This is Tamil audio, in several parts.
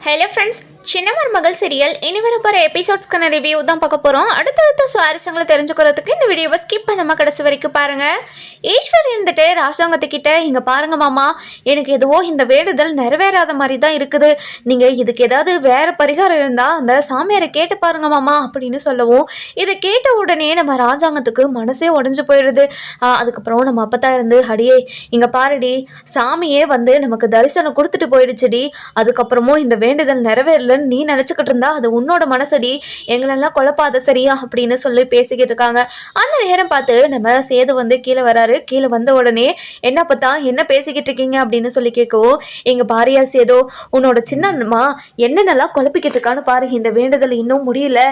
ஹலோ ஃப்ரெண்ட்ஸ், சின்ன மருமகள் சீரியல் இனி வர போகிற எபிசோட்ஸ்க்கான ரிவ்யூ தான் பார்க்க போகிறோம். அடுத்தடுத்த சுவாரஸ்யங்களை தெரிஞ்சுக்கிறதுக்கு இந்த வீடியோவை ஸ்கிப் பண்ணாமல் கடைசி வரைக்கும் பாருங்கள். ஈஸ்வர் இருந்துட்டு ராஜாங்கத்துக்கிட்ட, இங்கே பாருங்க மாமா, எனக்கு எதுவோ இந்த வேண்டுதல் நிறைவேறாத மாதிரி தான் இருக்குது. நீங்கள் இதுக்கு ஏதாவது வேறு பரிகாரம் இருந்தால் அந்த சாமியாரை கேட்டு பாருங்க மாமா அப்படின்னு சொல்லவும், இதை கேட்ட உடனே நம்ம ராஜாங்கத்துக்கு மனசே உடஞ்சி போயிடுது. அதுக்கப்புறம் நம்ம அப்பத்தான் இருந்து, அடியே இங்கே பாருடி, சாமியே வந்து நமக்கு தரிசனம் கொடுத்துட்டு போயிடுச்சுடி, அதுக்கப்புறமும் இந்த வேண்டுதல் நிறைவேறலன்னு நீ நினச்சிக்கிட்டு இருந்தா அது உன்னோட மனசடி, எங்களெல்லாம் குழப்பாத சரியா அப்படின்னு சொல்லி பேசிக்கிட்டு இருக்காங்க. அந்த நேரம் பார்த்து நம்ம சேது வந்து கீழே வராரு. கீழே வந்த உடனே, என்ன பார்த்தா என்ன பேசிக்கிட்டு இருக்கீங்க அப்படின்னு சொல்லி கேட்கவும், எங்க பாரியா சேதோ, உன்னோட சின்னம்மா என்னென்னலாம் குழப்பிக்கிட்டு இருக்கான்னு பாரு, இந்த வேண்டுதல் இன்னும் முடியல,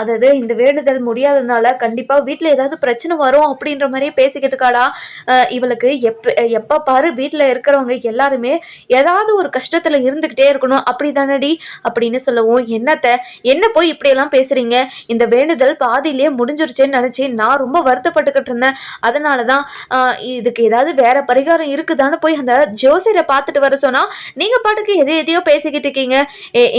அதாவது இந்த வேண்டுதல் முடியாததுனால கண்டிப்பா வீட்டில் ஏதாவது பிரச்சனை வரும் அப்படின்ற மாதிரியே பேசிக்கிட்டு இருக்காடா. இவளுக்கு எப்போ பாரு வீட்டில் இருக்கிறவங்க எல்லாருமே ஏதாவது ஒரு கஷ்டத்தில் இருந்துக்கிட்டே இருக்கணும் அப்படி தானடி அப்படின்னு சொல்லவும், என்ன போய் இப்படியெல்லாம் பேசுறீங்க, இந்த வேண்டுதல் பாதியிலே முடிஞ்சிருச்சேன்னு நினச்சி நான் ரொம்ப வருத்தப்பட்டுக்கிட்டு இருந்தேன். அதனால தான் இதுக்கு ஏதாவது வேற பரிகாரம் இருக்குதான்னு போய் அந்த ஜோசியரை பார்த்துட்டு வர சொன்னா, நீங்க பாட்டுக்கு எதையோ பேசிக்கிட்டு இருக்கீங்க.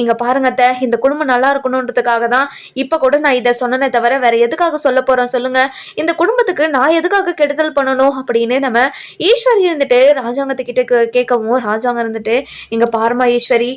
இங்க பாருங்க அத்தை, இந்த குடும்பம் நல்லா இருக்கணுன்றதுக்காக தான் இப்போ கூட நான் இதை சொன்னனே தவிர வேற எதுக்காக சொல்ல போறேன் சொல்லுங்க, இந்த குடும்பத்துக்கு நான் எதுக்காக கெடுதல் பண்ணணும் அப்படின்னு நம்ம ஈஸ்வரி இருந்துட்டு ராஜாங்கத்துக்கிட்ட கேட்கவும், ராஜாங்கம் இருந்துட்டு, இங்க பாருமா ஈஸ்வரி,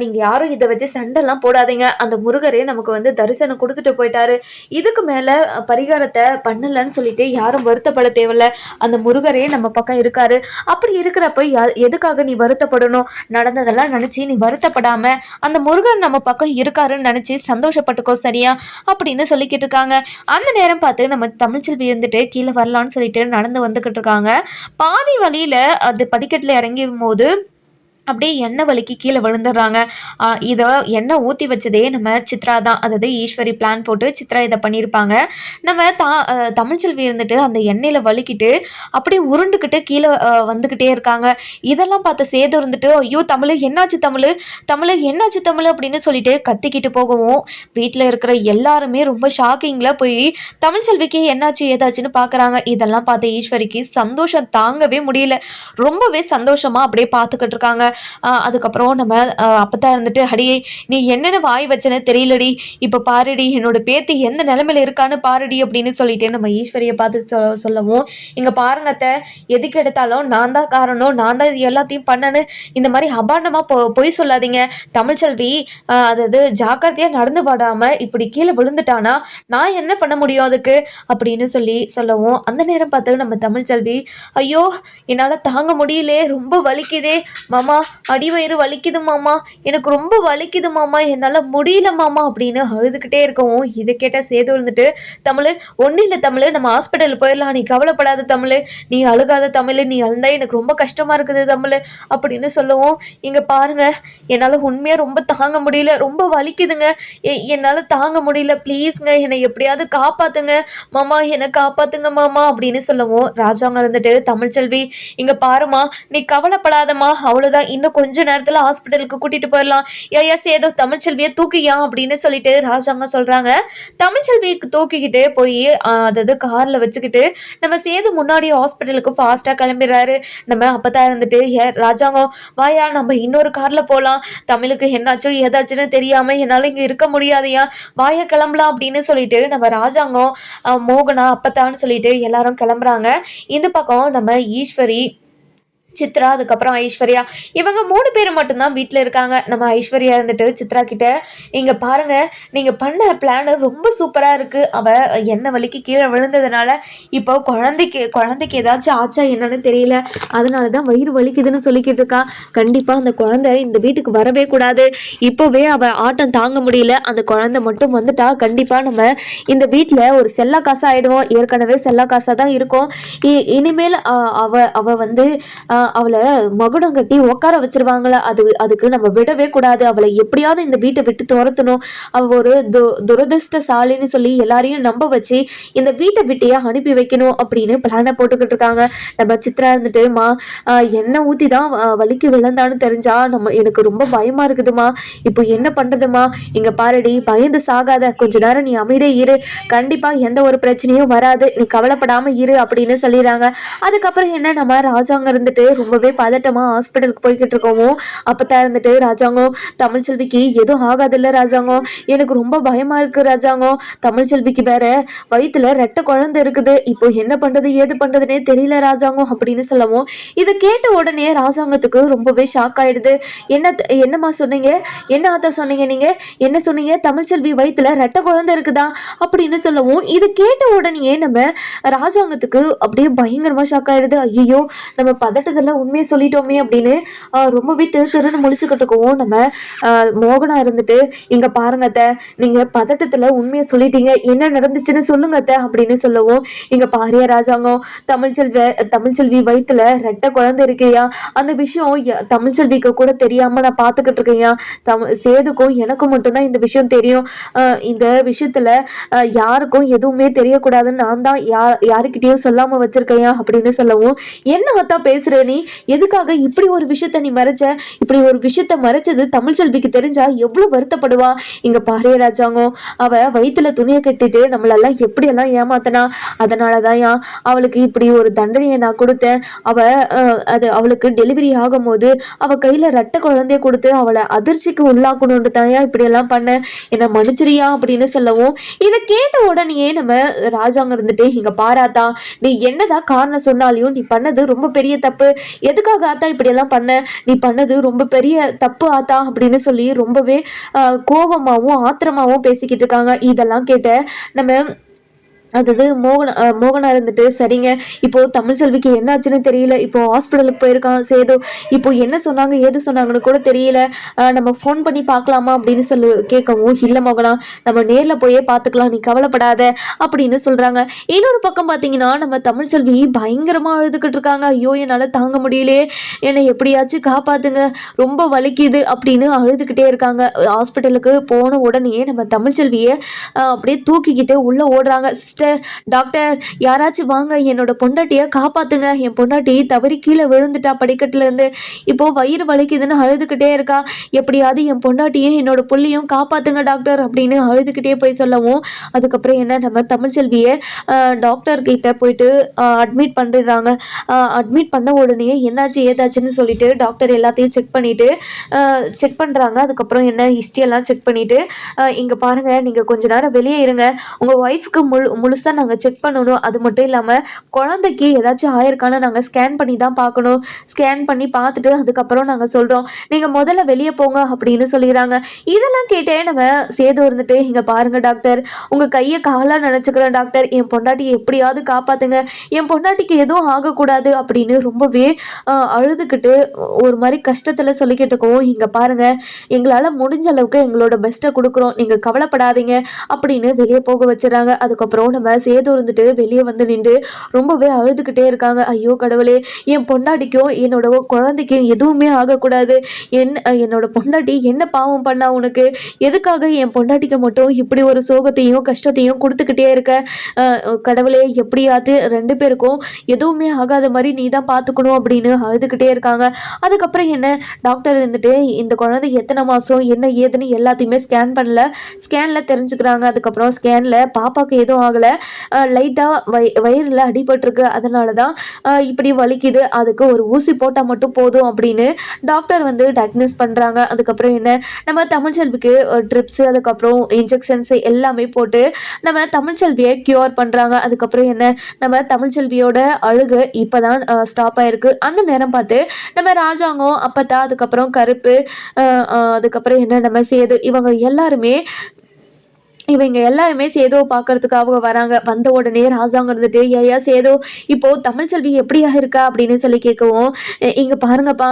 நீங்க யாரும் இதை வச்சு சண்டைலாம் போடாதீங்க, அந்த முருகரே நமக்கு வந்து தரிசனம் கொடுத்துட்டு போயிட்டாரு, இதுக்கு மேல பரிகாரத்தை பண்ணலன்னு சொல்லிட்டு யாரும் வருத்தப்பட தேவையில்ல, அந்த முருகரே நம்ம பக்கம் இருக்காரு, அப்படி இருக்கிறப்ப எதுக்காக நீ வருத்தப்படணும், நடந்ததெல்லாம் நினைச்சு நீ வருத்தப்படாம அந்த முருகர் நம்ம பக்கம் இருக்காருன்னு நினைச்சு சந்தோஷப்பட்டுக்கோ சரியா அப்படின்னு சொல்லிக்கிட்டு இருக்காங்க. அந்த நேரம் பார்த்து நம்ம தமிழ்ச்செல்வி இருந்துட்டு கீழே வரலான்னு சொல்லிட்டு நடந்து வந்துகிட்டு இருக்காங்க. பாதி வழியில அது படிக்கட்டுல இறங்கும் போது அப்படியே எண்ணெய் வலிக்கு கீழே விழுந்துடுறாங்க. இதை எண்ணெய் ஊற்றி வச்சதே நம்ம சித்ரா தான், அதாவது ஈஸ்வரி பிளான் போட்டு சித்ரா இதை பண்ணியிருப்பாங்க. நம்ம தமிழ்ச்செல்வி இருந்துட்டு அந்த எண்ணெயில் வலிக்கிட்டு அப்படியே உருண்டுக்கிட்டு கீழே வந்துக்கிட்டே இருக்காங்க. இதெல்லாம் பார்த்து சேது இருந்துட்டு, ஐயோ தமிழ் என்னாச்சு, என்னாச்சு தமிழ் அப்படின்னு சொல்லிட்டு கத்திக்கிட்டு போகவும், வீட்டில் இருக்கிற எல்லாருமே ரொம்ப ஷாக்கிங்கில் போய் தமிழ்ச்செல்விக்கு என்னாச்சு ஏதாச்சுன்னு பார்க்குறாங்க. இதெல்லாம் பார்த்து ஈஸ்வரிக்கு சந்தோஷம் தாங்கவே முடியல, ரொம்பவே சந்தோஷமாக அப்படியே பார்த்துக்கிட்டு இருக்காங்க. அதுக்கப்புறம் நம்ம அப்பதான் இருந்துட்டு, அடியே நீ என்னென்ன வாய் வச்சனே தெரியலடி, இப்ப பாருடி என்னோட பேத்தி எந்த நிலைமையில இருக்கான்னு பாருடி அப்படின்னு சொல்லிட்டு நம்ம ஈஸ்வரியை பார்த்து சொல்லவும், இங்க பாருங்க அத்தை, எதுக்கு எடுத்தாலும் நான் தான் காரணம், நான் தான் இது எல்லாத்தையும் பண்ணனு, இந்த மாதிரி அபாண்டமா பொய் சொல்லாதீங்க, தமிழ்ச்செல்வி அதாவது ஜாக்கிரதையா நடந்து பாடாம இப்படி கீழே விழுந்துட்டானா நான் என்ன பண்ண முடியும் அதுக்கு அப்படின்னு சொல்லவும், அந்த நேரம் பார்த்து நம்ம தமிழ்ச்செல்வி, ஐயோ என்னால தாங்க முடியலே, ரொம்ப வலிக்குதே மாமா, அடிவயிறு வலிக்குது மாமா, எனக்கு ரொம்ப வலிக்குது மாமா, என்னால் முடியல மாமா அப்படின்னு அழுதுகிட்டே இருக்கவும், இதை கேட்ட சேது இருந்துட்டு, தமிழ் ஒன்றும் இல்லை தமிழ், நம்ம ஹாஸ்பிட்டல் போயிடலாம், நீ கவலைப்படாத தமிழ், நீ அழுகாத தமிழ், நீ அழுந்தா எனக்கு ரொம்ப கஷ்டமா இருக்குது தமிழ் அப்படின்னு சொல்லவும், இங்கே பாருங்க என்னால் உண்மையாக ரொம்ப தாங்க முடியல, ரொம்ப வலிக்குதுங்க, என்னால் தாங்க முடியல, ப்ளீஸ்ங்க என்னை எப்படியாவது காப்பாத்துங்க மாமா, என்னை காப்பாத்துங்க மாமா அப்படின்னு சொல்லவும், ராஜாங்க இருந்துட்டு, தமிழ்ச்செல்வி இங்கே பாருமா, நீ கவலைப்படாதம்மா, அவ்வளோதான், இன்னும் கொஞ்ச நேரத்தில் ஹாஸ்பிட்டலுக்கு கூட்டிட்டு போயிடலாம், ஏயா சேதோ தமிழ்ச்செல்வியை தூக்கியா அப்படின்னு சொல்லிட்டு ராஜாங்க சொல்றாங்க. தமிழ்ச்செல்வியை தூக்கிக்கிட்டு போய் அதாவது கார்ல வச்சுக்கிட்டு நம்ம சேது முன்னாடி ஹாஸ்பிட்டலுக்கு ஃபாஸ்டா கிளம்பிடுறாரு. நம்ம அப்பதான் இருந்துட்டு, ராஜாங்கம் வாயா, நம்ம இன்னொரு கார்ல போகலாம், தமிழுக்கு என்னாச்சும் ஏதாச்சுன்னு தெரியாம என்னால இங்க இருக்க முடியாதையா, வாயா கிளம்பலாம் அப்படின்னு சொல்லிட்டு நம்ம ராஜாங்கம் மோகனா அப்பத்தான்னு சொல்லிட்டு எல்லாரும் கிளம்புறாங்க. இந்த பக்கம் நம்ம ஈஸ்வரி, சித்ரா, அதுக்கப்புறம் ஐஸ்வர்யா, இவங்க 3 பேர் மட்டும்தான் வீட்டில் இருக்காங்க. நம்ம ஐஸ்வர்யா இருந்துட்டு சித்ரா கிட்ட, இங்கே பாருங்க நீங்கள் பண்ண பிளான் ரொம்ப சூப்பராக இருக்குது, அவள் எண்ணெய் வலிக்கு கீழே விழுந்ததுனால இப்போ குழந்தைக்கு ஏதாச்சும் ஆச்சா என்னன்னு தெரியல, அதனால தான் வயிறு வலிக்குதுன்னு சொல்லிக்கிட்டு இருக்கா, கண்டிப்பாக அந்த குழந்தை இந்த வீட்டுக்கு வரவே கூடாது, இப்போவே அவள் ஆட்டம் தாங்க முடியல, அந்த குழந்தை மட்டும் வந்துட்டா கண்டிப்பாக நம்ம இந்த வீட்டில் ஒரு செல்லா காசாக ஆகிடுவோம், ஏற்கனவே செல்லா காசாக தான் இருக்கும், இனிமேல் அவள் வந்து அவளை மகுடம் கட்டி உட்கார வச்சிருவாங்களா, அதுக்கு நம்ம விடவே கூடாது, அவளை எப்படியாவது இந்த வீட்டை விட்டு துரத்தணும், அவள் ஒரு துரதிருஷ்டசாலின்னு சொல்லி எல்லாரையும் நம்ப வச்சு இந்த வீட்டை விட்டையே அனுப்பி வைக்கணும் அப்படின்னு பிளானை போட்டுக்கிட்டு இருக்காங்க. நம்ம சித்ரா இருந்துட்டுமா, எண்ணெய் ஊற்றி தான் வலிக்கு விழுந்தான்னு தெரிஞ்சா எனக்கு ரொம்ப பயமா இருக்குதுமா, இப்போ என்ன பண்றதுமா, இங்க பாருடி பயந்து சாகாத, கொஞ்ச நேரம் நீ அமைதியே இரு, கண்டிப்பா எந்த ஒரு பிரச்சனையும் வராது, நீ கவலைப்படாம இரு அப்படின்னு சொல்லிடுறாங்க. அதுக்கப்புறம் என்ன, நம்ம ராஜாங்க இருந்துட்டு ரொம்பவே பதட்டமாக ஹாஸ்பிட்டலுக்கு போய்கிட்டு இருக்கவும் அப்போ இருந்துட்டு ராஜாங்கம் தமிழ்ச்செல்விக்கு எதுவும் ஆகாதில்ல ராஜாங்கம், எனக்கு ரொம்ப பயமாக இருக்குது ராஜாங்கம், தமிழ்ச்செல்விக்கு வேற வயிற்றுல ரெட்டை குழந்தை இருக்குது, இப்போ என்ன பண்ணுறது ஏது பண்ணுறதுனே தெரியல ராஜாங்கம் அப்படின்னு சொல்லவும் இதை கேட்ட உடனே ராஜாங்கத்துக்கு ரொம்பவே ஷாக் ஆகிடுது. என்னம்மா சொன்னீங்க, என்ன ஆத்தா சொன்னீங்க, நீங்கள் என்ன சொன்னீங்க, தமிழ்ச்செல்வி வயிற்றுல ரெட்டை குழந்தை இருக்குதா அப்படின்னு சொல்லவும் இது கேட்ட உடனே நம்ம ராஜாங்கத்துக்கு அப்படியே பயங்கரமாக ஷாக் ஆகிடுது. ஐயோ நம்ம பதட்டத்தில் உண்மையை சொல்லிட்டோமே அப்படின்னு ரொம்பவே திருன்னு முழிச்சுக்கிட்டு இருக்கவும் நம்ம மோகனா இருந்துட்டு இங்கே பாருங்க அத்தை, நீங்கள் பதட்டத்தில் உண்மையை சொல்லிட்டீங்க, என்ன நடந்துச்சுன்னு சொல்லுங்க அத்தை அப்படின்னு சொல்லவும் இங்கே பாரியா ராஜாங்கம், தமிழ்ச்செல்வி வயிற்றுல ரெட்டை குழந்தை இருக்கையா, அந்த விஷயம் தமிழ்ச்செல்விக்கு கூட தெரியாமல் நான் பார்த்துக்கிட்டு இருக்கேயா, சேதுக்கும் எனக்கும் மட்டும்தான் இந்த விஷயம் தெரியும், இந்த விஷயத்தில் யாருக்கும் எதுவுமே தெரியக்கூடாதுன்னு நான் தான் யாருக்கிட்டையும் சொல்லாமல் வச்சிருக்கையா அப்படின்னு சொல்லவும் என்ன அத்தா பேசுகிற நீ, எதுக்காக இப்படி ஒரு விஷயத்த நீ மறைச்ச, இப்படி ஒரு விஷயத்த மறைச்சது தமிழ்ச்செல்விக்கு தெரிஞ்சா எவ்வளவு வருத்தப்படுவா, இங்க பாரே ராஜாங்கம், அவ வயிற்றுல துணியை கட்டிட்டு நம்மளெல்லாம் எப்படியெல்லாம் ஏமாத்தனா, அதனாலதான் அவளுக்கு இப்படி ஒரு தண்டனையை நான் கொடுத்தேன், அவளுக்கு டெலிவரி ஆகும் போது அவ கையில ரெட்டை குழந்தைய கொடுத்து அவளை அதிர்ச்சிக்கு உள்ளாக்கணும்னு தாயா இப்படியெல்லாம் பண்ண, என்ன மன்னிச்சிரியா அப்படின்னு சொல்லவும் இதை கேட்ட உடனே நம்ம ராஜாங்க இருந்துட்டு இங்க பாராத்தா, நீ என்னதான் காரணம் சொன்னாலையும் நீ பண்ணது ரொம்ப பெரிய தப்பு, எதுக்காக ஆத்தா இப்படியெல்லாம் பண்ண, நீ பண்ணது ரொம்ப பெரிய தப்பு ஆத்தா அப்படின்னு சொல்லி ரொம்பவே கோபமாகவும் ஆத்திரமாகவும் பேசிக்கிட்டு இருக்காங்க. இதெல்லாம் கேட்ட நம்ம அதாவது மோகனா இருந்துட்டு சரிங்க, இப்போ தமிழ்ச்செல்விக்கு என்னாச்சுன்னு தெரியல, இப்போ ஹாஸ்பிட்டலுக்கு போயிருக்கான் சேது, இப்போ என்ன சொன்னாங்க ஏது சொன்னாங்கன்னு கூட தெரியல, நம்ம ஃபோன் பண்ணி பார்க்கலாமா அப்படின்னு கேட்கவும் இல்லை மோகனா, நம்ம நேரில் போயே பார்த்துக்கலாம், நீ கவலைப்படாத அப்படின்னு சொல்கிறாங்க. இன்னொரு பக்கம் பார்த்தீங்கன்னா நம்ம தமிழ்ச்செல்வி பயங்கரமாக அழுதுகிட்டு இருக்காங்க. ஐயோ என்னால் தாங்க முடியலையே, என்னை எப்படியாச்சும் காப்பாற்றுங்க, ரொம்ப வலிக்குது அப்படின்னு அழுதுகிட்டே இருக்காங்க. ஹாஸ்பிட்டலுக்கு போன உடனே நம்ம தமிழ்ச்செல்வியை அப்படியே தூக்கிக்கிட்டு உள்ளே ஓடுறாங்க. சிஸ்டர், டாக்டர் யாராச்சும் வாங்க, என்னோட பொண்டாட்டியை காப்பாத்துங்க, என் பொண்டாட்டி தவறி கீழே விழுந்துட்டா படிக்கட்டுல இருந்து, இப்போ வயிறு வலிக்குதுன்னு அழுதுகிட்டே இருக்கா, எப்படியாவது என் பொண்டாட்டியும் என்னோட புள்ளியும் காப்பாத்துங்க டாக்டர் அப்படின்னு அழுதுகிட்டே போய் சொல்லவும் அதுக்கப்புறம் என்ன நம்ம தமிழ்ச்செல்வியை டாக்டர் கிட்ட போயிட்டு அட்மிட் பண்ணிடுறாங்க. அட்மிட் பண்ண உடனே என்னாச்சு ஏதாச்சுன்னு சொல்லிட்டு டாக்டர் எல்லாத்தையும் செக் பண்ணுறாங்க. அதுக்கப்புறம் என்ன ஹிஸ்ட்ரியெல்லாம் செக் பண்ணிட்டு இங்கே பாருங்க, நீங்கள் கொஞ்ச நேரம் வெளியே இருங்க, உங்கள் ஒய்ஃபுக்கு முழுசாக நாங்கள் செக் பண்ணணும், அது மட்டும் இல்லாமல் குழந்தைக்கு ஏதாச்சும் ஆயிருக்கான்னு நாங்கள் ஸ்கேன் பண்ணி தான் பார்க்கணும், ஸ்கேன் பண்ணி பார்த்துட்டு அதுக்கப்புறம் நாங்கள் சொல்கிறோம், நீங்கள் முதல்ல வெளியே போங்க அப்படின்னு சொல்லிடுறாங்க. இதெல்லாம் கேட்டே நம்ம சேது இருந்துட்டு இங்கே பாருங்கள் டாக்டர், உங்கள் கையை காலாக நினச்சிக்கிறேன் டாக்டர், என் பொண்டாட்டியை எப்படியாவது காப்பாற்றுங்க, என் பொண்டாட்டிக்கு எதுவும் ஆகக்கூடாது அப்படின்னு ரொம்பவே அழுதுகிட்டு ஒரு மாதிரி கஷ்டத்தில் சொல்லிக்கிட்டு இருக்கோம். இங்கே பாருங்கள், எங்களால் முடிஞ்ச அளவுக்கு எங்களோட பெஸ்ட்டை கொடுக்குறோம், நீங்கள் கவலைப்படாதீங்க அப்படின்னு வெளியே போக வச்சுறாங்க. அதுக்கப்புறம் நம்ம சேது இருந்துட்டு வெளியே வந்து நின்று ரொம்பவே அழுதுகிட்டே இருக்காங்க. ஐயோ கடவுளே, என் பொண்டாட்டிக்கும் என்னோட குழந்தைக்கும் எதுவுமே ஆகக்கூடாது, என்னோட பொண்டாட்டி என்ன பாவம் பண்ணா உனக்கு, எதுக்காக என் பொண்டாட்டிக்கு மட்டும் இப்படி ஒரு சோகத்தையும் கஷ்டத்தையும் கொடுத்துக்கிட்டே இருக்க, கடவுளே எப்படியாவது ரெண்டு பேருக்கும் எதுவுமே ஆகாத மாதிரி நீ தான் பார்த்துக்கணும் அப்படின்னு அழுதுகிட்டே இருக்காங்க. அதுக்கப்புறம் என்ன டாக்டர் இருந்துட்டு இந்த குழந்தை எத்தனை மாதம் என்ன ஏதுன்னு எல்லாத்தையுமே ஸ்கேனில் தெரிஞ்சுக்கிறாங்க. அதுக்கப்புறம் ஸ்கேனில் பாப்பாவுக்கு எதுவும் ஆகலை, லைட்டாக வயிறில் அடிபட்டிருக்கு, அதனால தான் இப்படி வலிக்குது, அதுக்கு ஒரு ஊசி போட்டால் மட்டும் போதும் அப்படின்னு டாக்டர் வந்து டயக்னோஸ் பண்ணுறாங்க. அதுக்கப்புறம் என்ன நம்ம தமிழ்ச்செல்விக்கு ட்ரிப்ஸு அதுக்கப்புறம் இன்ஜெக்ஷன்ஸ் எல்லாமே போட்டு நம்ம தமிழ்ச்செல்வியை க்யூர் பண்ணுறாங்க. அதுக்கப்புறம் என்ன நம்ம தமிழ்ச்செல்வியோட அழுகு இப்போ தான் ஸ்டாப் ஆகிருக்கு. அந்த நேரம் பார்த்து நம்ம ராஜாங்கம் அப்பத்தா அதுக்கப்புறம் கருப்பு அதுக்கப்புறம் என்ன நம்ம சேது இவங்க எல்லாருமே சேதுவை பார்க்கறதுக்காக வராங்க. வந்த உடனே ராஜாங்க இருந்துட்டு ஐயா சேது இப்போ தமிழ்ச்செல்வி எப்படியா இருக்கா அப்படின்னு சொல்லி கேட்கவும் இங்க பாருங்கப்பா,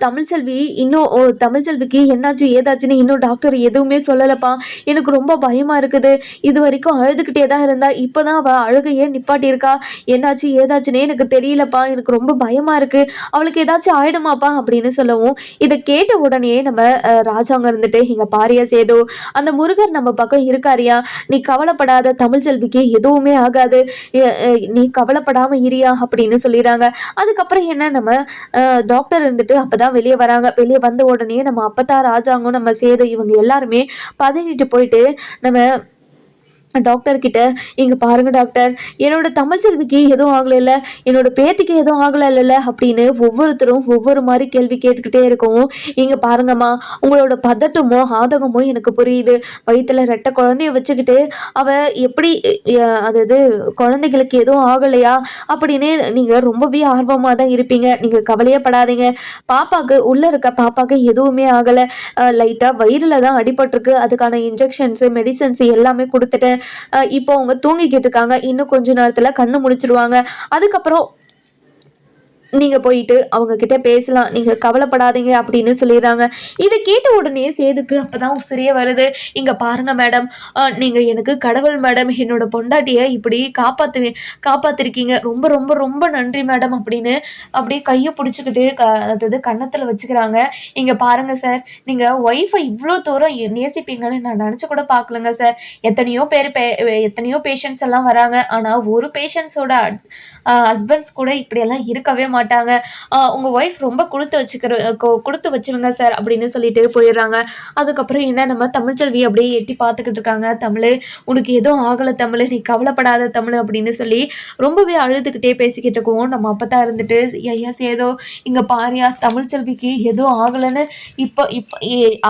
தமிழ்ச்செல்விக்கு என்னாச்சு ஏதாச்சுன்னு இன்னும் டாக்டர் எதுவுமே சொல்லலப்பா, எனக்கு ரொம்ப பயமா இருக்குது, இது வரைக்கும் அழுதுகிட்டே தான் இருந்தா, இப்போதான் அவள் அழுகையே நிப்பாட்டியிருக்கா, என்னாச்சு ஏதாச்சுன்னே எனக்கு தெரியலப்பா, எனக்கு ரொம்ப பயமா இருக்கு, அவளுக்கு ஏதாச்சும் ஆயிடுமாப்பா அப்படின்னு சொல்லவும் இதை கேட்ட உடனே நம்ம ராஜாங்க இருந்துட்டு இங்க பாரியா சேது, அந்த முருகர் நம்ம பக்கம் இருக்கா, நீ கவலைப்படாத, தமிழ்ச்செல்விக்கு எதுவுமே ஆகாது, நீ கவலைப்படாம இரியா அப்படின்னு சொல்லிடுறாங்க. அதுக்கப்புறம் என்ன நம்ம டாக்டர் இருந்துட்டு அப்பதான் வெளியே வராங்க. வெளியே வந்த உடனே நம்ம அப்பத்தா ராஜாங்கம் நம்ம சேது இவங்க எல்லாருமே பதறிட்டு போயிட்டு நம்ம டாக்டர் கிட்ட, இங்க பாருங்க டாக்டர், என்னோட தமிழ் செல்விக்கு எதுவும் ஆகலைல்ல, என்னோட பேத்திக்கு எதுவும் ஆகலைல்ல அப்படின்னு ஒவ்வொருத்தரும் ஒவ்வொரு மாதிரி கேள்வி கேட்டுக்கிட்டே இருக்கவும், இங்க பாருங்கம்மா, உங்களோட பதட்டமோ ஆதகமோ எனக்கு புரியுது. வயித்துல ரெட்டை குழந்தைய வச்சுக்கிட்டு அவ எப்படி அதாவது குழந்தைகளுக்கு எதுவும் ஆகலையா அப்படின்னு நீங்க ரொம்பவே ஆர்வமா தான் இருப்பீங்க. நீங்க கவலையே படாதீங்க. பாப்பாக்கு உள்ள இருக்க பாப்பாக்கு எதுவுமே ஆகலை. லைட்டா வயிறுல தான் அடிபட்டிருக்கு. அதுக்கான இன்ஜெக்ஷன்ஸ் மெடிசன்ஸ் எல்லாமே கொடுத்துட்டேன். இப்போ அவங்க தூங்கிக்கிட்டு இருக்காங்க. இன்னும் கொஞ்ச நேரத்துல கண்ணு முழிச்சிருவாங்க. அதுக்கப்புறம் நீங்க போயிட்டு அவங்க கிட்ட பேசலாம். நீங்க கவலைப்படாதீங்க அப்படின்னு சொல்லிடுறாங்க. இதை கேட்ட உடனே சேதுக்கு அப்பதான் உசிரியே வருது. இங்க பாருங்க மேடம், நீங்க எனக்கு கடவுள் மேடம். என்னோட பொண்டாட்டிய இப்படி காப்பாத்திருக்கீங்க. ரொம்ப ரொம்ப ரொம்ப நன்றி மேடம் அப்படின்னு அப்படியே கையை பிடிச்சிக்கிட்டு அதாவது கன்னத்துல வச்சுக்கிறாங்க. இங்க பாருங்க சார், நீங்க ஒய்ஃபை இவ்வளோ தூரம் நேசிப்பீங்கன்னு நான் நினைச்சு கூட பார்க்கலங்க சார். எத்தனையோ பேஷண்ட்ஸ் எல்லாம் வராங்க. ஆனா ஒரு பேஷண்ட்ஸோட ஹஸ்பண்ட்ஸ் கூட இப்படியெல்லாம் இருக்கவே மாட்டாங்க. உங்கள் ஒய்ஃப் ரொம்ப கொடுத்து வச்சுருங்க சார் அப்படின்னு சொல்லிட்டு போயிடுறாங்க. அதுக்கப்புறம் என்ன, நம்ம தமிழ்ச்செல்வி அப்படியே எட்டி பார்த்துக்கிட்டு இருக்காங்க. தமிழ், உனக்கு எதுவும் ஆகலை தமிழ், நீ கவலைப்படாத தமிழ் அப்படின்னு சொல்லி ரொம்பவே அழுதுகிட்டே பேசிக்கிட்டு இருக்கோம். நம்ம அப்பதான் இருந்துட்டு, ஐயா சேதோ, இங்கே பாரியா, தமிழ்ச்செல்விக்கு எதுவும் ஆகலைன்னு இப்போ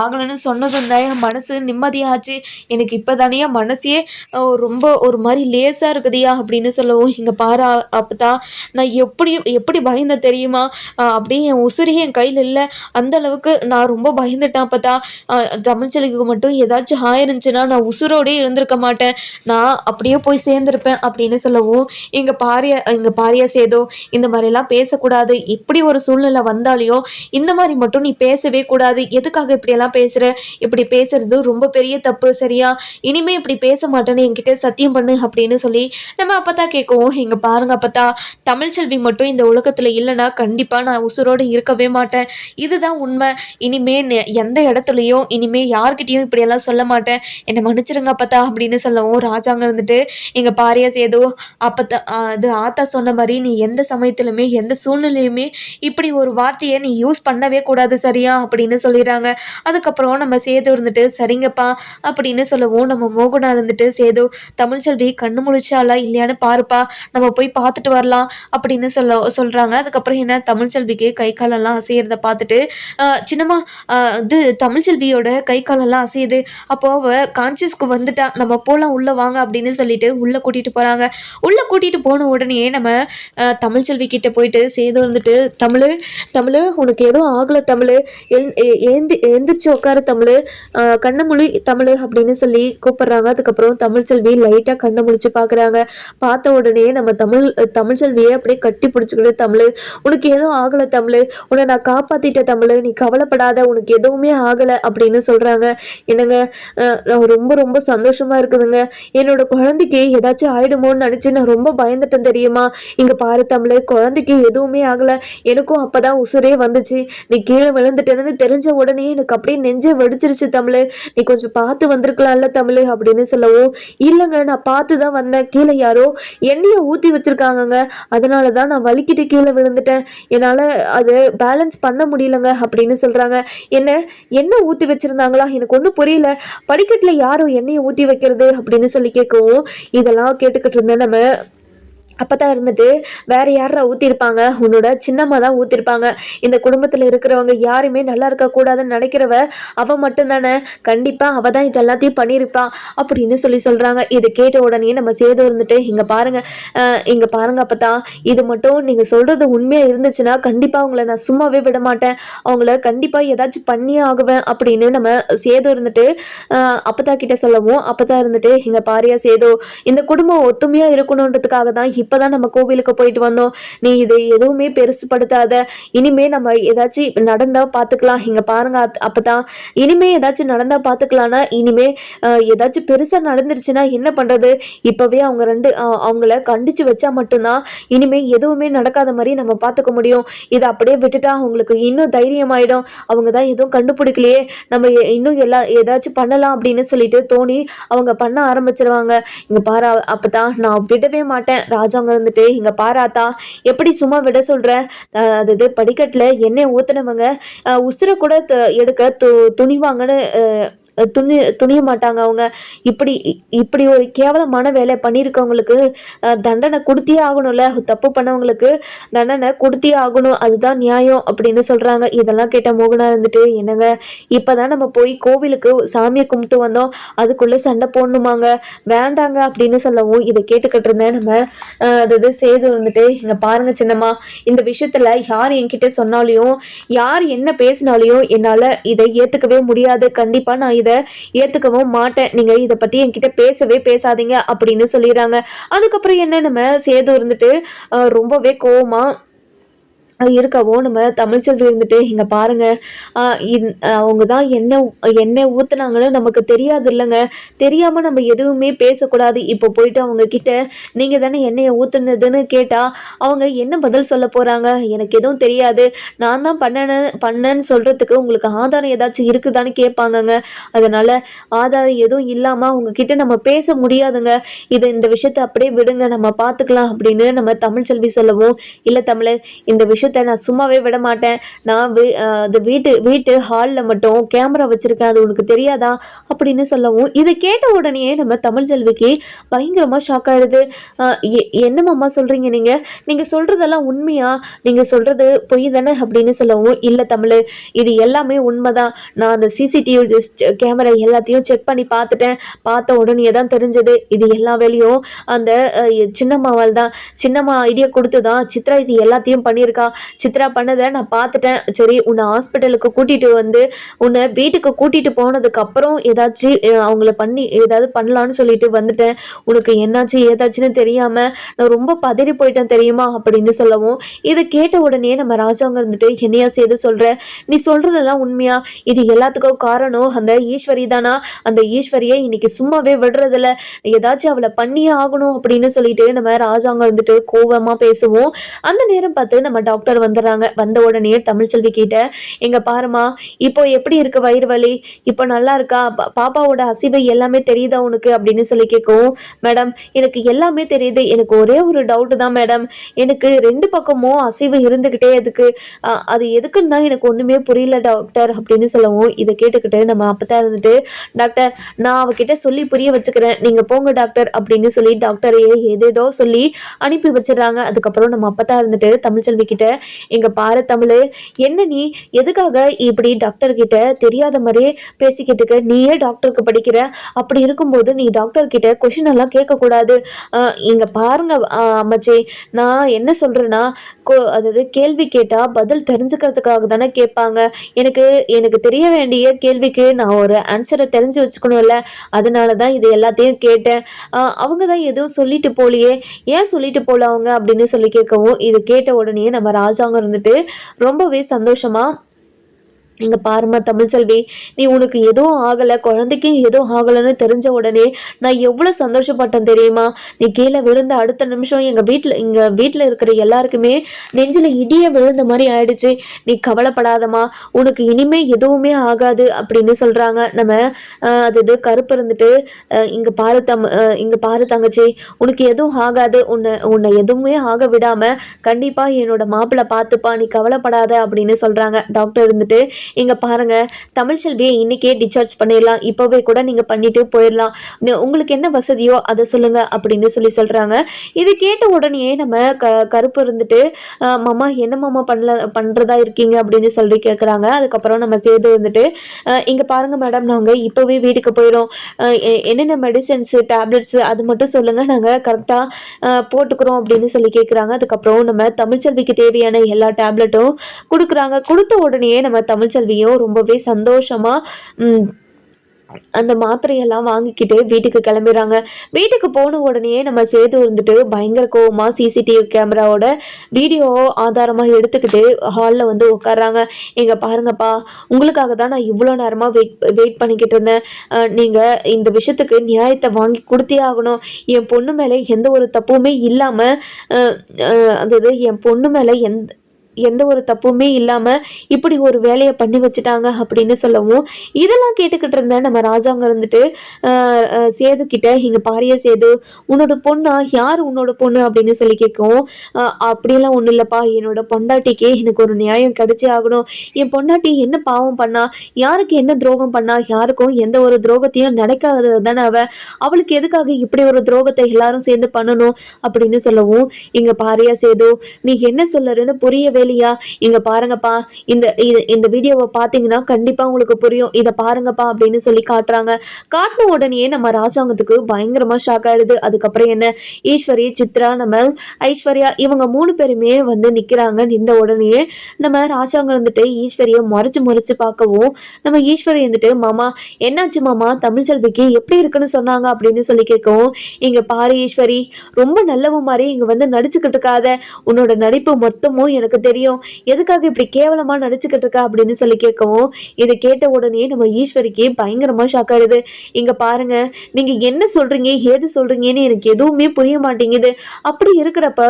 ஆகலைன்னு சொன்னதும் தான் என் மனசு நிம்மதியாச்சு. எனக்கு இப்போ தானே மனசே ரொம்ப ஒரு மாதிரி லேசாக இருக்குதுயா அப்படின்னு சொல்லவும், இங்கே பாரு அப்பதான் நான் எப்படி பயந்த தெரியுமா, அப்படியே என் உசுரியே என் கையில் இல்லை. அந்த அளவுக்கு நான் ரொம்ப பயந்துட்டேன். அப்பதான் தமிழ்ச்செல்விக்கு மட்டும் ஏதாச்சும் ஆயிருந்துச்சுன்னா நான் உசுரோடே இருந்திருக்க மாட்டேன். நான் அப்படியே போய் சேர்ந்திருப்பேன் அப்படின்னு சொல்லவும், இங்க பாரியா சேதோ, இந்த மாதிரிலாம் பேசக்கூடாது. இப்படி ஒரு சூழ்நிலை வந்தாலையும் இந்த மாதிரி மட்டும் நீ பேசவே கூடாது. எதுக்காக இப்படியெல்லாம் பேசுற? இப்படி பேசுறது ரொம்ப பெரிய தப்பு, சரியா? இனிமே இப்படி பேச மாட்டேன்னு என்கிட்ட சத்தியம் பண்ணு அப்படின்னு சொல்லி நம்ம அப்பதான் கேட்கவும், இங்க பாருங்க அப்பத்தா, தமிழ்ச்செல்வி மட்டும் இந்த உலகத்துல இல்லைன்னா கண்டிப்பா நான் உசுரோடு இருக்கவே மாட்டேன். இதுதான் உண்மை. இனிமே எந்த இடத்துலையும் இனிமே யார்கிட்டையும் இப்படியெல்லாம் சொல்ல மாட்டேன். என்னை மன்னிச்சிருங்க அப்பத்தா அப்படின்னு சொல்லவும், ராஜாங்க இருந்துட்டு, எங்க பாரியா சேது, அப்பத்தா அது ஆத்தா சொன்ன மாதிரி நீ எந்த சமயத்திலுமே எந்த சூழ்நிலையுமே இப்படி ஒரு வார்த்தையை நீ யூஸ் பண்ணவே கூடாது, சரியா அப்படின்னு சொல்லிடுறாங்க. அதுக்கப்புறம் நம்ம சேது இருந்துட்டு, சரிங்கப்பா அப்படின்னு சொல்லவும், நம்ம மோகனா இருந்துட்டு, சேது, தமிழ்ச்செல்வி கண்ணு முழிச்சாலா இல்லையான்னு பாருப்பா, நம்ம போய் பார்த்துட்டு வரலாம் அப்படின்னு சொல்றாங்க. அதுக்கப்புறம் என்ன, தமிழ்ச்செல்விக்கு கை காலெல்லாம் அசையறத பார்த்துட்டு, சின்னம்மா, இது தமிழ்ச்செல்வியோட கை காலெல்லாம் அசையுது, அப்போ அவ கான்சியஸ்க்கு வந்துட்டா, நம்ம போலாம் உள்ள வாங்க அப்படின்னு சொல்லிட்டு உள்ள கூட்டிட்டு போறாங்க. உள்ள கூட்டிட்டு போன உடனே நம்ம தமிழ்ச்செல்வி கிட்ட போயிட்டு சேது வந்துட்டு, தமிழ் உனக்கு எதுவும் ஆகலை தமிழ், எழுந்திரிச்சு உட்காரு தமிழ், கண்ணை முழி தமிழ் அப்படின்னு சொல்லி கூப்பிடுறாங்க. அதுக்கப்புறம் தமிழ்ச்செல்வி லைட்டா கண்ணை முழிச்சு பாக்குறாங்க. பார்த்த உடனே நம்ம தமிழ்ச்செல்வியை அப்படியே கட்டி பிடிச்சிக்கிட்டு, தமிழ் உனக்கு எதுவும் ஆகலை தமிழ், உன்னை நான் காப்பாத்திட்டேன் தமிழ், நீ கவலைப்படாத, உனக்கு எதுவுமே ஆகலை அப்படின்னு சொல்றாங்க. என்னங்க, ரொம்ப ரொம்ப சந்தோஷமா இருக்குதுங்க. என்னோட குழந்தைக்கு ஏதாச்சும் ஆயிடுமோன்னு நினைச்சு நான் ரொம்ப பயந்துட்டேன் தெரியுமா. இங்க பாரு தமிழ், குழந்தைக்கு எதுவுமே ஆகலை. எனக்கும் அப்பதான் உசுரே வந்துச்சு. நீ கீழே விழுந்துட்டேன்னு தெரிஞ்ச உடனே எனக்கு அப்படியே நெஞ்சே வெடிச்சிருச்சு தமிழ், நீ கொஞ்சம் பார்த்து வந்திருக்கலாம்ல தமிழ் அப்படின்னு சொல்லவும், இல்லைங்க நான் பார்த்து தான் வந்தேன், கீழே யாரோ எண்ணெயை ஊற்றி வச்சிருக்காங்கங்க, அதனால தான் நான் வலிக்கிட்டு கீழே விழுந்துட்டேன், என்னால் அது பேலன்ஸ் பண்ண முடியலங்க அப்படின்னு சொல்கிறாங்க. என்ன ஊற்றி வச்சுருந்தாங்களா, எனக்கு ஒன்றும் புரியல, படிக்கட்டில் யாரும் எண்ணெயை ஊற்றி வைக்கிறது அப்படின்னு சொல்லி கேட்கவும், இதெல்லாம் கேட்டுக்கிட்டு இருந்தேன். நம்ம அப்பதான் இருந்துட்டு, வேற யாரா ஊத்திருப்பாங்க, உன்னோட சின்னம்மா தான் ஊத்திருப்பாங்க. இந்த குடும்பத்துல இருக்கிறவங்க யாருமே நல்லா இருக்கக்கூடாதுன்னு நினைக்கிறவ அவ மட்டும்தானே, கண்டிப்பா அவ தான் இது எல்லாத்தையும் பண்ணியிருப்பா அப்படின்னு சொல்றாங்க. இதை கேட்ட உடனே நம்ம சேது இருந்துட்டு, இங்க பாருங்க அப்பதான், இது மட்டும் நீங்க சொல்றது உண்மையா இருந்துச்சுன்னா கண்டிப்பா அவங்கள நான் சும்மாவே விட மாட்டேன், அவங்கள கண்டிப்பா ஏதாச்சும் பண்ணியே ஆகுவேன் அப்படின்னு நம்ம சேது இருந்துட்டு அப்பதா கிட்ட சொல்லவும், அப்பதான் இருந்துட்டு, இங்க பாரியா சேது, இந்த குடும்பம் ஒத்துமையா இருக்கணுன்றதுக்காக தான் இப்பதான் நம்ம கோவிலுக்கு போயிட்டு வந்தோம், நீ இது எதுவுமே பெருசுப்படுத்தாத, இனிமே நம்ம ஏதாச்சும் நடந்தா பார்த்துக்கலாம். இங்க பாருங்க அப்பதான், இனிமே ஏதாச்சும் நடந்தா பார்த்துக்கலாம்னா, இனிமே ஏதாச்சும் பெருசா நடந்துருச்சுன்னா என்ன பண்றது, இப்பவே அவங்கள கண்டிச்சு வச்சா மட்டும்தான் இனிமே எதுவுமே நடக்காத மாதிரி நம்ம பார்த்துக்க முடியும். இதை அப்படியே விட்டுட்டா அவங்களுக்கு இன்னும் தைரியமாயிடும், அவங்க தான் எதுவும் கண்டுபிடிக்கலையே, நம்ம இன்னும் ஏதாச்சும் பண்ணலாம் அப்படின்னு சொல்லிட்டு தோணி அவங்க பண்ண ஆரம்பிச்சிருவாங்க. இங்க பாரு அப்பதான், நான் விடவே மாட்டேன். ராஜாங்க இருந்துட்டு, இங்க பாராத்தா, எப்படி சும்மா விட சொல்ற, அதாவது படிக்கட்டுல எண்ணெய் ஊத்துனவங்க உசுர கூட எடுக்க துணிவாங்கன்னு துணிய மாட்டாங்க அவங்க. இப்படி இப்படி ஒரு கேவலமான வேலை பண்ணியிருக்கவங்களுக்கு தண்டனை கொடுத்தே ஆகணும்ல. தப்பு பண்ணவங்களுக்கு தண்டனை கொடுத்தே ஆகணும், அதுதான் நியாயம் அப்படின்னு சொல்கிறாங்க. இதெல்லாம் கேட்ட மோகனா இருந்துட்டு, என்னங்க இப்போதான் நம்ம போய் கோவிலுக்கு சாமியை கும்பிட்டு வந்தோம், அதுக்குள்ளே சண்டை போடணுமாங்க, வேண்டாங்க அப்படின்னு சொல்லவும் இதை கேட்டுக்கிட்டு இருந்தேன். நம்ம அதாவது சேது இருந்துட்டு, இங்கே பாருங்க சின்னம்மா, இந்த விஷயத்தில் யார் என்கிட்ட சொன்னாலையும் யார் என்ன பேசினாலையும் என்னால் இதை ஏற்றுக்கவே முடியாது. கண்டிப்பாக நான் இதை ஏற்றுக்கவும் மாட்டேன். நீங்கள் இதை பற்றி என்கிட்ட பேசவே பேசாதீங்க அப்படின்னு சொல்லிடுறாங்க. அதுக்கப்புறம் என்ன, நம்ம சேது இருந்துட்டு ரொம்பவே கோவமா இருக்கவும் நம்ம தமிழ்ச்செல்வி இருந்துட்டு, இங்கே பாருங்க அவங்க தான் என்ன ஊற்றுனாங்கன்னு நமக்கு தெரியாது இல்லைங்க, தெரியாமல் நம்ம எதுவுமே பேசக்கூடாது. இப்போ போயிட்டு அவங்க கிட்ட நீங்கள் தானே எண்ணெயை ஊற்றுனதுன்னு கேட்டால் அவங்க என்ன பதில் சொல்ல போகிறாங்க? எனக்கு எதுவும் தெரியாது, நான் தான் பண்ணேன்னு சொல்கிறதுக்கு உங்களுக்கு ஆதாரம் ஏதாச்சும் இருக்குதான்னு கேட்பாங்கங்க. அதனால் ஆதாரம் எதுவும் இல்லாமல் அவங்கக்கிட்ட நம்ம பேச முடியாதுங்க. இந்த விஷயத்தை அப்படியே விடுங்க, நம்ம பார்த்துக்கலாம் அப்படின்னு நம்ம தமிழ்ச்செல்வி சொல்லவும், இல்லை தமிழ், இந்த விஷயத்தை நான் சும்மாவே விட மாட்டேன். நான் அது வீட்டு ஹாலில் மட்டும் கேமரா வச்சுருக்கேன், அது உனக்கு தெரியாதா அப்படின்னு சொல்லவும், இதை கேட்ட உடனே நம்ம தமிழ்ச்செல்விக்கு பயங்கரமாக ஷாக் ஆகிடுது. என்னம்மா சொல்கிறீங்க, நீங்கள் சொல்கிறதெல்லாம் உண்மையா, நீங்கள் சொல்கிறது பொய் தானே அப்படின்னு சொல்லவும், இல்லை தமிழ், இது எல்லாமே உண்மைதான். நான் அந்த சிசிடிவி கேமரா எல்லாத்தையும் செக் பண்ணி பார்த்துட்டேன், பார்த்த உடனே தான் தெரிஞ்சது இது எல்லா வேலையும் அந்த சின்னம்மாவால் தான். சின்னம்மா ஐடியா கொடுத்து தான் சித்ரா இது எல்லாத்தையும் பண்ணியிருக்கா. சித்ரா பண்ணதை நான் பார்த்துட்டேன். சரி, உன்னை ஹாஸ்பிட்டலுக்கு கூட்டிகிட்டு வந்து உன்னை வீட்டுக்கு கூட்டிகிட்டு போனதுக்கப்புறம் ஏதாச்சும் அவங்கள ஏதாவது பண்ணலான்னு சொல்லிட்டு வந்துட்டேன். உனக்கு என்னாச்சு ஏதாச்சுன்னு தெரியாமல் நான் ரொம்ப பதறி போயிட்டேன் தெரியுமா அப்படின்னு சொல்லவும், இதை கேட்ட உடனே நம்ம ராஜாங்க இருந்துட்டு, என்னையா செய்து சொல்கிற, நீ சொல்கிறதெல்லாம் உண்மையா? இது எல்லாத்துக்கும் காரணம் அந்த ஈஸ்வரி தானா? அந்த ஈஸ்வரியை இன்னைக்கு சும்மாவே விடுறதில்ல, ஏதாச்சும் அவளை பண்ணியே ஆகணும் அப்படின்னு சொல்லிட்டு நம்ம ராஜாங்க இருந்துட்டு கோவமாக பேசுவோம். அந்த நேரம் பார்த்து நம்ம டாக்டர் வந்துடுறாங்க. வந்த உடனே தமிழ்ச்செல்வி கிட்ட, எங்க பாருமா, இப்போ எப்படி இருக்கு வயிறு வலி, இப்போ நல்லா இருக்கா, பாப்பாவோட அசைவு எல்லாமே தெரியுதா உனக்கு அப்படின்னு சொல்லி கேட்கவும், மேடம் எனக்கு எல்லாமே தெரியுது, எனக்கு ஒரே ஒரு டவுட்டு தான் மேடம், எனக்கு 2 பக்கமும் அசைவு இருந்துக்கிட்டே அது எதுக்குன்னு தான் எனக்கு ஒன்றுமே புரியல டாக்டர் அப்படின்னு சொல்லவும், இதை கேட்டுக்கிட்டு நம்ம அப்பதான் இருந்துட்டு, டாக்டர் நான் அவகிட்ட சொல்லி புரிய வச்சுக்கிறேன், நீங்கள் போங்க டாக்டர் அப்படின்னு சொல்லி டாக்டரையே ஏதேதோ சொல்லி அனுப்பி வச்சிடறாங்க. அதுக்கப்புறம் நம்ம அப்பதான் இருந்துட்டு தமிழ்ச்செல்வி கிட்ட, எங்க பாரு தமிழ், என்ன நீ எதுக்காக இப்படி டாக்டர் கிட்ட தெரியாத மாதிரியே பேசிக்கிட்டு, நீயே டாக்டருக்கு படிக்கிற, அப்படி இருக்கும்போது நீ டாக்டர் கிட்ட கொஷின் எல்லாம் கேட்கக்கூடாது. இங்க பாருங்க அம்மாச்சி, நான் என்ன சொல்றேன்னா, அதாவது கேள்வி கேட்டா பதில் தெரிஞ்சுக்கிறதுக்காக தானே கேட்பாங்க. எனக்கு தெரிய வேண்டிய கேள்விக்கு நான் ஒரு ஆன்சரை தெரிஞ்சு வச்சுக்கணும்ல, அதனால தான் இது எல்லாத்தையும் கேட்டேன். அவங்க தான் எதுவும் சொல்லிட்டு போலியே, ஏன் சொல்லிட்டு போல அவங்க அப்படின்னு சொல்லி கேட்கவும், இது கேட்ட உடனே நம்ம ராஜாங்க இருந்துட்டு ரொம்பவே சந்தோஷமா, இங்க பாருமா தமிழ்ச்செல்வி, நீ உனக்கு எதுவும் ஆகலை, குழந்தைக்கும் எதுவும் ஆகலைன்னு தெரிஞ்ச உடனே நான் எவ்வளோ சந்தோஷப்பட்டேன் தெரியுமா? நீ கீழே விழுந்த அடுத்த நிமிஷம் எங்கள் வீட்டில் இருக்கிற எல்லாருக்குமே நெஞ்சில் இடிய விழுந்த மாதிரி ஆயிடுச்சு. நீ கவலைப்படாதம்மா, உனக்கு இனிமே எதுவுமே ஆகாது அப்படின்னு சொல்கிறாங்க. நம்ம அது கருப்பு இருந்துட்டு, இங்கே பாரு தங்கச்சி, உனக்கு எதுவும் ஆகாது, உன்னை எதுவுமே ஆக விடாமல் கண்டிப்பாக என்னோட மாப்பிள்ளை பார்த்துப்பா, நீ கவலைப்படாத அப்படின்னு சொல்கிறாங்க. டாக்டர் இருந்துட்டு, இங்க பாருங்க தமிழ்ச்செல்வியை இன்னைக்கே டிஸ்சார்ஜ் பண்ணிடலாம், இப்போவே கூட நீங்க பண்ணிட்டு போயிடலாம், உங்களுக்கு என்ன வசதியோ அதை சொல்லுங்க அப்படின்னு சொல்றாங்க. இது கேட்ட உடனே நம்ம கருப்பு இருந்துட்டு, மாமா என்ன மாமா பண்றதா இருக்கீங்க அப்படின்னு சொல்லி கேட்குறாங்க. அதுக்கப்புறம் நம்ம சேது வந்துட்டு, இங்க பாருங்க மேடம், நாங்க இப்போவே வீட்டுக்கு போயிடும், என்னென்ன மெடிசன்ஸ் டேப்லெட்ஸ் அது மட்டும் சொல்லுங்க, நாங்க கரெக்டா போட்டுக்கிறோம் அப்படின்னு சொல்லி கேட்குறாங்க. அதுக்கப்புறம் நம்ம தமிழ்ச்செல்விக்கு தேவையான எல்லா டேப்லெட்டும் கொடுக்குறாங்க. கொடுத்த உடனே நம்ம தமிழ்ச்செல்வியும் ரொம்பவே சந்தோஷமா அந்த மாத்திரையெல்லாம் வாங்கிக்கிட்டு வீட்டுக்கு கிளம்பிடுறாங்க. வீட்டுக்கு போன உடனே நம்ம சேது இருந்துட்டு பயங்கர கோவமா சிசிடிவி கேமராவோட வீடியோ ஆதாரமாக எடுத்துக்கிட்டு ஹாலில் வந்து உட்காடுறாங்க. எங்க பாருங்கப்பா, உங்களுக்காக தான் நான் இவ்வளோ நேரமாக வெயிட் பண்ணிக்கிட்டு இருந்தேன், நீங்கள் இந்த விஷயத்துக்கு நியாயத்தை வாங்கி கொடுத்தே ஆகணும். என் பொண்ணு மேலே எந்த ஒரு தப்புமே இல்லாமல், அதாவது என் பொண்ணு மேலே எந்த ஒரு தப்புமே இல்லாமல் இப்படி ஒரு வேலையை பண்ணி வச்சுட்டாங்க அப்படின்னு சொல்லவும் இதெல்லாம் கேட்டுக்கிட்டு இருந்த நம்ம ராஜாங்க இருந்துட்டு சேது கிட்ட இங்கே பாரியா சேது, உன்னோட பொண்ணா, யார் உன்னோட பொண்ணு அப்படின்னு சொல்லி கேட்கவும் அப்படியெல்லாம் ஒன்றும் இல்லைப்பா, என்னோட பொண்டாட்டிக்கு எனக்கு ஒரு நியாயம் கிடைச்சே ஆகணும். என் பொண்டாட்டி என்ன பாவம் பண்ணா, யாருக்கு என்ன துரோகம் பண்ணா, யாருக்கும் எந்த ஒரு துரோகத்தையும் நினைக்காதது தானே அவளுக்கு எதுக்காக இப்படி ஒரு துரோகத்தை எல்லாரும் சேர்ந்து பண்ணணும் அப்படின்னு சொல்லவும் இங்க பாரியா சேது, நீ என்ன சொல்லறன்னு புரியவே இல்லையா? இங்க பாருங்கப்பா, இந்த வீடியோவை பார்த்தீங்கன்னா கண்டிப்பா உங்களுக்கு புரியும், இதை பாருங்கப்பா அப்படின்னு சொல்லி காட்டுறாங்க. காட்டின உடனே நம்ம ராஜாங்கத்துக்கு பயங்கரமா ஷாக் ஆயிடுது. அதுக்கப்புறம் என்ன, ஈஸ்வரி, சித்ரா, நம்ம ஐஸ்வர்யா இவங்க 3 பேருமே வந்து நிக்கிறாங்க. நின்ற உடனே நம்ம ராஜாங்க வந்துட்டு ஈஸ்வரியை முறைச்சு பார்க்கவும் நம்ம ஈஸ்வரி வந்துட்டு, மாமா என்னாச்சு மாமா, தமிழ்ச்செல்விக்கு எப்படி இருக்குன்னு சொன்னாங்க அப்படின்னு சொல்லி கேட்கவும், இங்க பாரு ஈஸ்வரி, ரொம்ப நல்லவ மாதிரி இங்க வந்து நடிச்சுக்கிட்டு இருக்காத, உன்னோட நடிப்பு மொத்தமும் எனக்கு தெரியும், எதுக்காக இப்படி கேவலமா நடிச்சுக்கிட்டு இருக்கா அப்படின்னு சொல்லி கேட்கவும் இதை கேட்ட உடனே நம்ம ஈஸ்வரிக்கு பயங்கரமா ஷாக் ஆயிடுது. இங்க பாருங்க, நீங்க என்ன சொல்றீங்க, ஏது சொல்றீங்கன்னு எனக்கு எதுவுமே புரிய மாட்டேங்குது. அப்படி இருக்கிறப்ப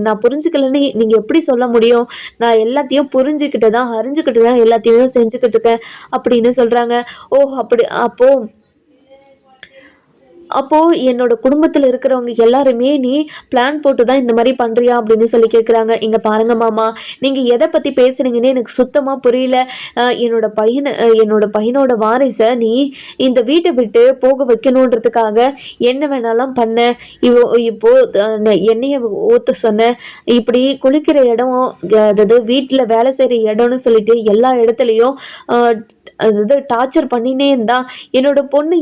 நான் புரிஞ்சுக்கலன்னு நீங்க எப்படி சொல்ல முடியும்? நான் எல்லாத்தையும் புரிஞ்சுக்கிட்டு தான், அறிஞ்சுக்கிட்டு தான் எல்லாத்தையும் செஞ்சுக்கிட்டு இருக்கேன் அப்படின்னு சொல்றாங்க. ஓ அப்படி, அப்போது என்னோட குடும்பத்தில் இருக்கிறவங்க எல்லாருமே நீ பிளான் போட்டு தான் இந்த மாதிரி பண்ணுறியா அப்படின்னு சொல்லி கேட்குறாங்க. இங்கே பாருங்க மாமா, நீங்கள் எதை பற்றி பேசுகிறீங்கன்னு எனக்கு சுத்தமாக புரியல. என்னோட பையனோட வாரிசை நீ இந்த வீட்டை விட்டு போக வைக்கணுன்றதுக்காக என்ன வேணாலும் பண்ண. இப்போது எண்ணெயை ஊற்ற சொன்ன, இப்படி குளிக்கிற இடம், அதாவது வீட்டில் வேலை செய்கிற இடம்னு சொல்லிட்டு எல்லா இடத்துலையும் அதாவது டார்ச்சர் பண்ணினே இருந்தா. என்னோட பொண்ணு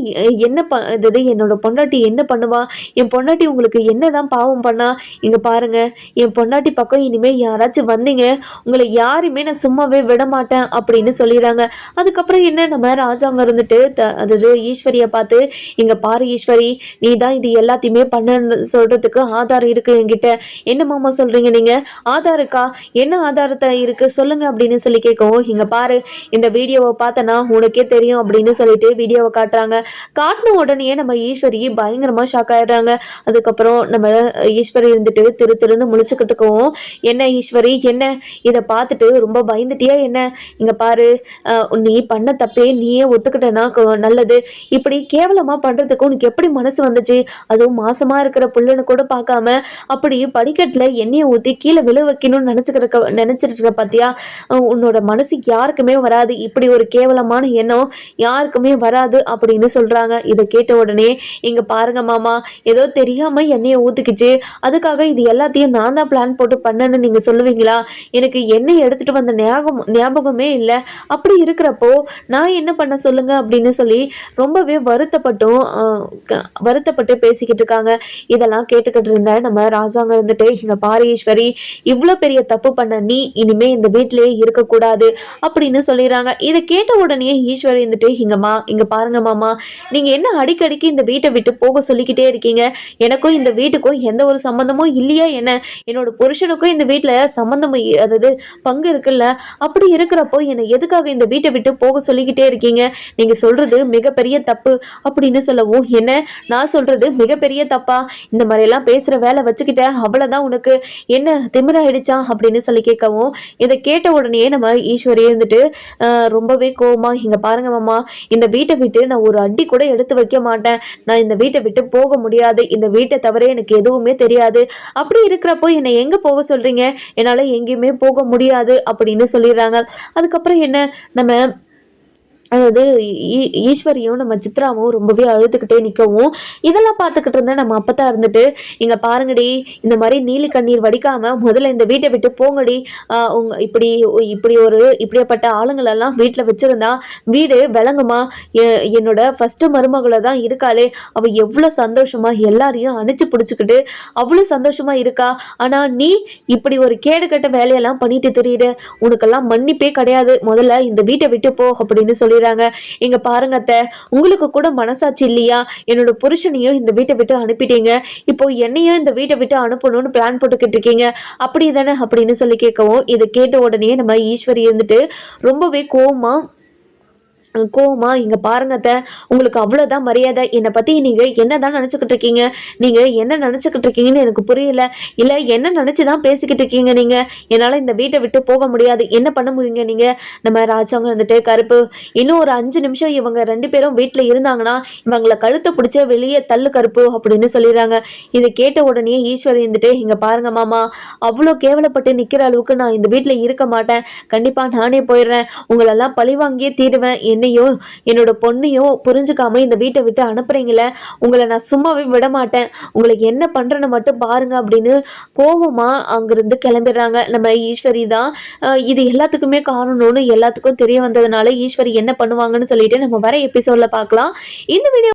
என்ன அதாவது என்னோட பொண்டாட்டி என்ன பண்ணுவா, என் பொண்டாட்டி உங்களுக்கு என்னதான் பாவம் பண்ணா? இங்க பாருங்க, என் பொண்டாட்டி பக்கம் இனிமேல் யாராச்சும் வந்தீங்க, உங்களை யாருமே நான் சும்மாவே விட மாட்டேன் அப்படின்னு சொல்லிடுறாங்க. அதுக்கப்புறம் என்ன, நம்ம ராஜாங்க இருந்துட்டு அதாவது ஈஸ்வரியை பார்த்து, இங்க பாரு ஈஸ்வரி, நீ தான் இது எல்லாத்தையுமே பண்ண சொல்றதுக்கு ஆதாரம் இருக்கு என்கிட்ட. என்ன மாமா சொல்றீங்க நீங்க? ஆதாரம் இருக்கா? என்ன ஆதாரத்தை இருக்கு சொல்லுங்க அப்படின்னு சொல்லி கேட்கவும், இங்க பாரு, இந்த வீடியோவை பார்த்தனா உனக்கே தெரியும் அப்படின்னு சொல்லிட்டு வீடியோவை காட்டுறாங்க. காட்டின உடனே நம்ம ஈஸ்வரி பயங்கரமா ஷாக் ஆயிடுறாங்க. அதுக்கப்புறம் நம்ம ஈஸ்வரி இருந்துட்டு திருன்னு முழிச்சுக்கிட்டு இருக்கவும், என்ன ஈஸ்வரி, என்ன இதை பார்த்துட்டு ரொம்ப பயந்துட்டியா என்ன? இங்க பாரு, நீ பண்ண தப்பே நீயே ஒத்துக்கிட்டனா நல்லது. இப்படி கேவலமா பண்றதுக்கு உனக்கு எப்படி மனசு வந்துச்சு? அதுவும் மாசமா இருக்கிற புள்ளன்னு கூட பார்க்காம அப்படி படிக்கட்டுல எண்ணெயை ஊற்றி கீழே விழு வைக்கணும்னு நினைச்சிட்டு இருக்க பாத்தியா? உன்னோட மனசு யாருக்குமே வராது, இப்படி ஒரு கேவலமான எண்ணம் யாருக்குமே வராது அப்படின்னு சொல்றாங்க. இதை கேட்ட உடனே, இங்க பாருங்க மாமா, ஏதோ தெரியாம எண்ணெயை ஊத்துக்குச்சு, அதுக்காக இது எல்லாத்தையும் நான் தான் பிளான் போட்டு பண்ணேன்னு நீங்க சொல்லுவீங்களா? எனக்கு எண்ணெய் எடுத்துட்டு வந்த ஞாபகமே இல்லை. அப்படி இருக்கிறப்போ நான் என்ன பண்ண சொல்லுங்க அப்படின்னு சொல்லி ரொம்பவே வருத்தப்பட்டு பேசிக்கிட்டு இருக்காங்க. இதெல்லாம் கேட்டுக்கிட்டு இருந்த நம்ம ராஜாங்க இருந்துட்டு, இங்க பாரு ஈஸ்வரி, இவ்வளோ பெரிய தப்பு பண்ண நீ இனிமே இந்த வீட்டிலேயே இருக்கக்கூடாது அப்படின்னு சொல்லிடுறாங்க. இதை கேட்ட உடனே ஈஸ்வரி இருந்துட்டு, இங்க பாருங்க மாமா, நீங்க என்ன அடிக்கடிக்கு இந்த வீட்டை விட்டு போக சொல்லிக்கிட்டே இருக்கீங்க? எனக்கும் இந்த வீட்டுக்கும் எந்த ஒரு சம்பந்தமும் இல்லையா என்ன? என்னோட புருஷனுக்கும் இந்த வீட்டுல சம்பந்தம், அதாவது பங்கு இருக்குல்ல? அப்படி இருக்கிறப்போ என்னை எதுக்காக இந்த வீட்டை விட்டு போக சொல்லிக்கிட்டே இருக்கீங்க? நீங்க சொல்றது மிகப்பெரிய தப்பு அப்படின்னு சொல்லவும், என்ன நான் சொல்றது மிகப்பெரிய தப்பா? இந்த மாதிரி எல்லாம் பேசுற வேலை வச்சுக்கிட்ட, அவ்வளவுதான், உனக்கு என்ன திமிராயிடுச்சா அப்படின்னு சொல்லி கேட்கவும், இதை கேட்ட உடனே நம்ம ஈஸ்வரி இருந்துட்டு ரொம்பவே கோவமா, இங்க பாருங்க மாமா, இந்த வீட்டை விட்டு நான் ஒரு அடி கூட எடுத்து வைக்க மாட்டேன், நான் இந்த வீட்டை விட்டு போக முடியாது, இந்த வீட்டை தவிர எனக்கு எதுவுமே தெரியாது, அப்படி இருக்கிறப்போ என்னை எங்க போக சொல்றீங்க? என்னால எங்கேயுமே போக முடியாது அப்படின்னு சொல்லிடுறாங்க. அதுக்கப்புறம் என்ன, நம்ம அதாவது ஈஸ்வரியும் நம்ம சித்ராவும் ரொம்பவே அழுதுகிட்டே நிற்கவும், இதெல்லாம் பார்த்துக்கிட்டு இருந்தேன் நம்ம அப்பத்தான் இருந்துட்டு, இங்கே பாருங்கடி, இந்த மாதிரி நீலி கண்ணீர் வடிக்காம முதல்ல இந்த வீட்டை விட்டு போங்கடி. இப்படிப்பட்ட ஆளுங்களெல்லாம் வீட்டில் வச்சிருந்தா வீடு விளங்குமா? என்னோட ஃபர்ஸ்ட் மருமகளை தான் இருக்காளே, அவள் எவ்வளோ சந்தோஷமா எல்லாரையும் அணைச்சு பிடிச்சிக்கிட்டு அவ்வளோ சந்தோஷமா இருக்கா. ஆனால் நீ இப்படி ஒரு கேடு கட்ட வேலையெல்லாம் பண்ணிட்டு தெரியுற, உனக்கெல்லாம் மன்னிப்பே கிடையாது, முதல்ல இந்த வீட்டை விட்டு போ அப்படின்னு சொல்லி சொல்லிடுறாங்க. இங்க பாருங்க அத்தை, உங்களுக்கு கூட மனசாட்சி இல்லையா? என்னோட புருஷனையும் இந்த வீட்டை விட்டு அனுப்பிட்டீங்க, இப்போ என்னையும் இந்த வீட்டை விட்டு அனுப்பணும்னு பிளான் போட்டுக்கிட்டு இருக்கீங்க, அப்படி தானே அப்படின்னு சொல்லி கேட்கவும், இதை கேட்ட உடனே நம்ம ஈஸ்வரி இருந்துட்டு ரொம்பவே கோவமா கோவமா இங்க பாருங்க அத்தை, உங்களுக்கு அவ்வளவுதான் மரியாதை. என்னை பத்தி நீங்க என்னதான் நினைச்சுக்கிட்டு இருக்கீங்க? நீங்க என்ன நினைச்சுக்கிட்டு இருக்கீங்கன்னு எனக்கு புரியல. இல்ல என்ன நினைச்சுதான் பேசிக்கிட்டு இருக்கீங்க நீங்க? என்னால இந்த வீட்டை விட்டு போக முடியாது. என்ன பண்ண முடியுங்க நீங்க? நம்ம ராஜாங்க வந்துட்டு கருப்பு இன்னும் ஒரு 5 நிமிஷம் இவங்க 2 பேரும் வீட்டுல இருந்தாங்கன்னா இவங்களை கழுத்தை பிடிச்ச வெளியே தள்ளு கருப்பு அப்படின்னு சொல்லிடுறாங்க. இதை கேட்ட உடனே ஈஸ்வரி இருந்துட்டு இங்க பாருங்க மாமா, அவ்வளோ கேவலப்பட்டு நிக்கிற அளவுக்கு நான் இந்த வீட்டுல இருக்க மாட்டேன். கண்டிப்பா நானே போயிடுறேன். உங்களெல்லாம் பழி வாங்கியே தீருவேன். என்னையும் என்னோட பொண்ணையும் புரிஞ்சுக்காம இந்த வீட்டை விட்டு அனுப்புறீங்களே, உங்களை நான் சும்மாவே விட மாட்டேன். உங்களுக்கு என்ன பண்றேன்னு மட்டும் பாருங்க அப்படின்னு கோவமா அங்கிருந்து கிளம்பிடுறாங்க. நம்ம ஈஸ்வரி தான் இது எல்லாத்துக்குமே காரணம்னு எல்லாத்துக்கும் தெரிய வந்ததுனால ஈஸ்வரி என்ன பண்ணுவாங்கன்னு சொல்லிட்டு நம்ம வர எபிசோட்ல பார்க்கலாம். இந்த வீடியோ